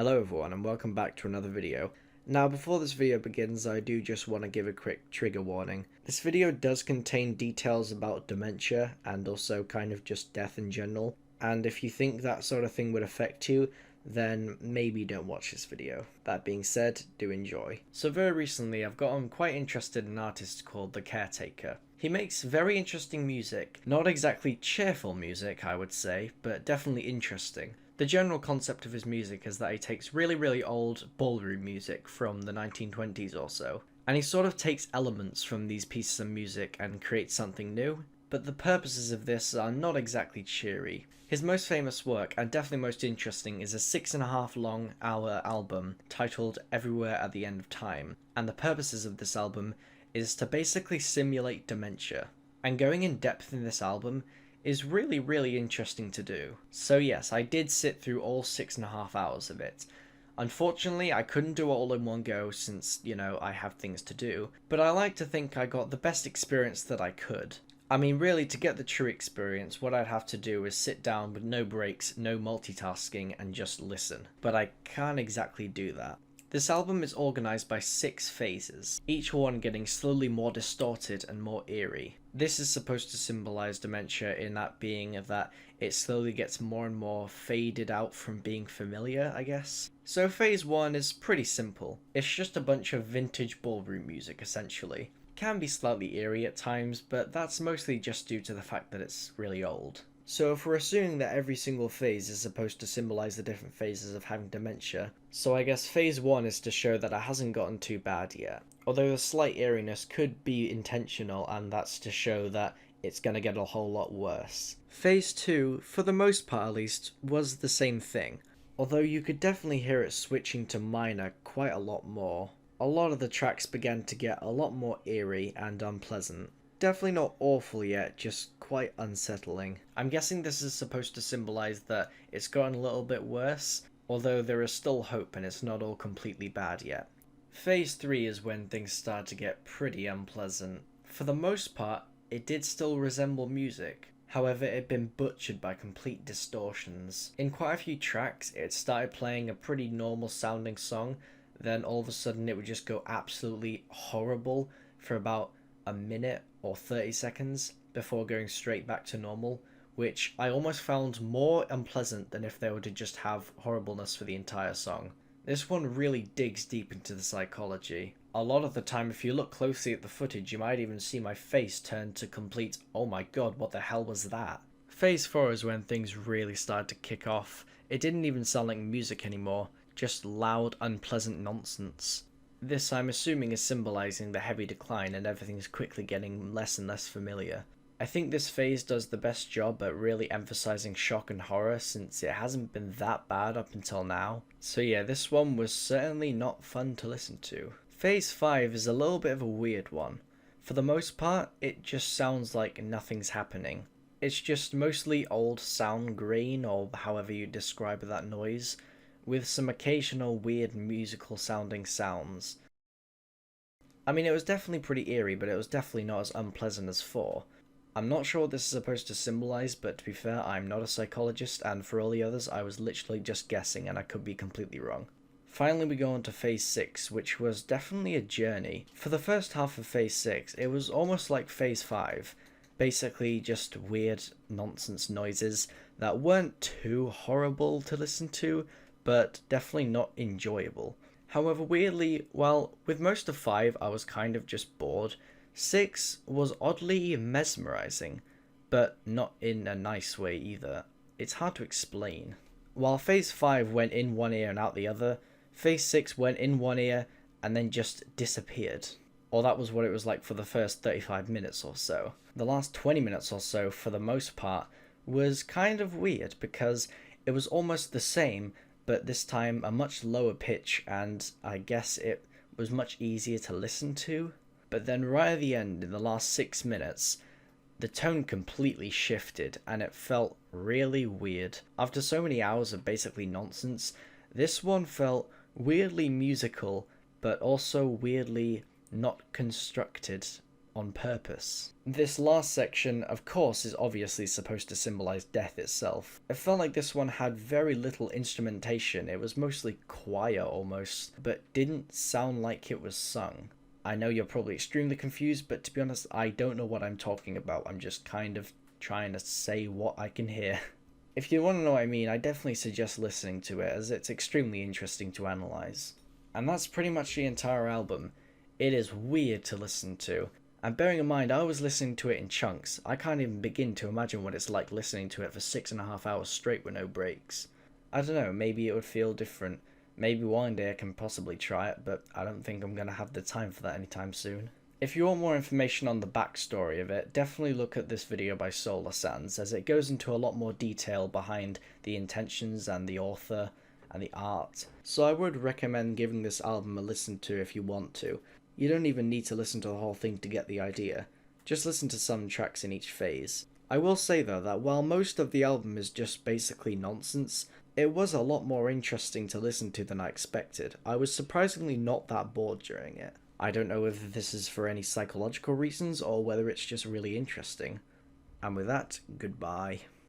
Hello everyone and welcome back to another video. Now before this video begins, I do just want to give a quick trigger warning. This video does contain details about dementia and also kind of just death in general, and if you think that sort of thing would affect you, then maybe don't watch this video. That being said, do enjoy. So very recently I've gotten quite interested in an artist called the Caretaker. He makes very interesting music, not exactly cheerful music I would say, but definitely interesting. The general concept of his music is that he takes really old ballroom music from the 1920s or so, and he sort of takes elements from these pieces of music and creates something new, but the purposes of this are not exactly cheery. His most famous work, and definitely most interesting, is a 6.5 long hour album titled Everywhere at the End of Time, and the purposes of this album is to basically simulate dementia. And going in depth in this album is really interesting to do. So yes, I did sit through all 6.5 hours of it. Unfortunately, I couldn't do it all in one go since, I have things to do, but I like to think I got the best experience that I could. I mean, really, to get the true experience, what I'd have to do is sit down with no breaks, no multitasking, and just listen. But I can't exactly do that. This album is organised by 6 phases, each one getting slowly more distorted and more eerie. This is supposed to symbolise dementia in that being of that it slowly gets more and more faded out from being familiar, I guess. So phase 1 is pretty simple. It's just a bunch of vintage ballroom music essentially. Can be slightly eerie at times, but that's mostly just due to the fact that it's really old. So if we're assuming that every single phase is supposed to symbolise the different phases of having dementia, so I guess phase 1 is to show that it hasn't gotten too bad yet. Although the slight eeriness could be intentional, and that's to show that it's going to get a whole lot worse. Phase 2, for the most part at least, was the same thing, although you could definitely hear it switching to minor quite a lot more. A lot of the tracks began to get a lot more eerie and unpleasant. Definitely not awful yet, just quite unsettling. I'm guessing this is supposed to symbolise that it's gotten a little bit worse, although there is still hope and it's not all completely bad yet. Phase 3 is when things start to get pretty unpleasant. For the most part, it did still resemble music. However, it had been butchered by complete distortions. In quite a few tracks, it started playing a pretty normal sounding song, then all of a sudden it would just go absolutely horrible for about a minute or 30 seconds before going straight back to normal, which I almost found more unpleasant than if they were to just have horribleness for the entire song. This one really digs deep into the psychology. A lot of the time, if you look closely at the footage, you might even see my face turn to complete, oh my god, what the hell was that? Phase 4 is when things really started to kick off. It didn't even sound like music anymore, just loud, unpleasant nonsense. This, I'm assuming, is symbolising the heavy decline and everything's quickly getting less and less familiar. I think this phase does the best job at really emphasising shock and horror since it hasn't been that bad up until now. So yeah, this one was certainly not fun to listen to. Phase 5 is a little bit of a weird one. For the most part, it just sounds like nothing's happening. It's just mostly old sound grain, or however you describe that noise, with some occasional weird musical sounding sounds. I mean, it was definitely pretty eerie, but it was definitely not as unpleasant as 4. I'm not sure what this is supposed to symbolise, but to be fair, I'm not a psychologist, and for all the others, I was literally just guessing, and I could be completely wrong. Finally, we go on to phase 6, which was definitely a journey. For the first half of phase 6, it was almost like phase 5. Basically just weird nonsense noises that weren't too horrible to listen to, but definitely not enjoyable. However, weirdly, while with most of 5 I was kind of just bored, 6 was oddly mesmerising, but not in a nice way either. It's hard to explain. While phase 5 went in one ear and out the other, phase 6 went in one ear and then just disappeared. Or that was what it was like for the first 35 minutes or so. The last 20 minutes or so, for the most part, was kind of weird because it was almost the same, but this time a much lower pitch, and I guess it was much easier to listen to. But then right at the end, in the last 6 minutes, the tone completely shifted and it felt really weird. After so many hours of basically nonsense, this one felt weirdly musical, but also weirdly not constructed. on purpose. This last section, of course, is obviously supposed to symbolize death itself. It felt like this one had very little instrumentation. It was mostly choir almost, but didn't sound like it was sung. I know you're probably extremely confused, but to be honest, I don't know what I'm talking about. I'm just kind of trying to say what I can hear. If you want to know what I mean, I definitely suggest listening to it, as it's extremely interesting to analyze. And that's pretty much the entire album. It is weird to listen to. And bearing in mind, I was listening to it in chunks. I can't even begin to imagine what it's like listening to it for 6.5 hours straight with no breaks. I don't know, maybe it would feel different. Maybe one day I can possibly try it, but I don't think I'm going to have the time for that anytime soon. If you want more information on the backstory of it, definitely look at this video by Solar Sands, as it goes into a lot more detail behind the intentions and the author and the art. So I would recommend giving this album a listen to if you want to. You don't even need to listen to the whole thing to get the idea. Just listen to some tracks in each phase. I will say though that while most of the album is just basically nonsense, it was a lot more interesting to listen to than I expected. I was surprisingly not that bored during it. I don't know whether this is for any psychological reasons or whether it's just really interesting. And with that, goodbye.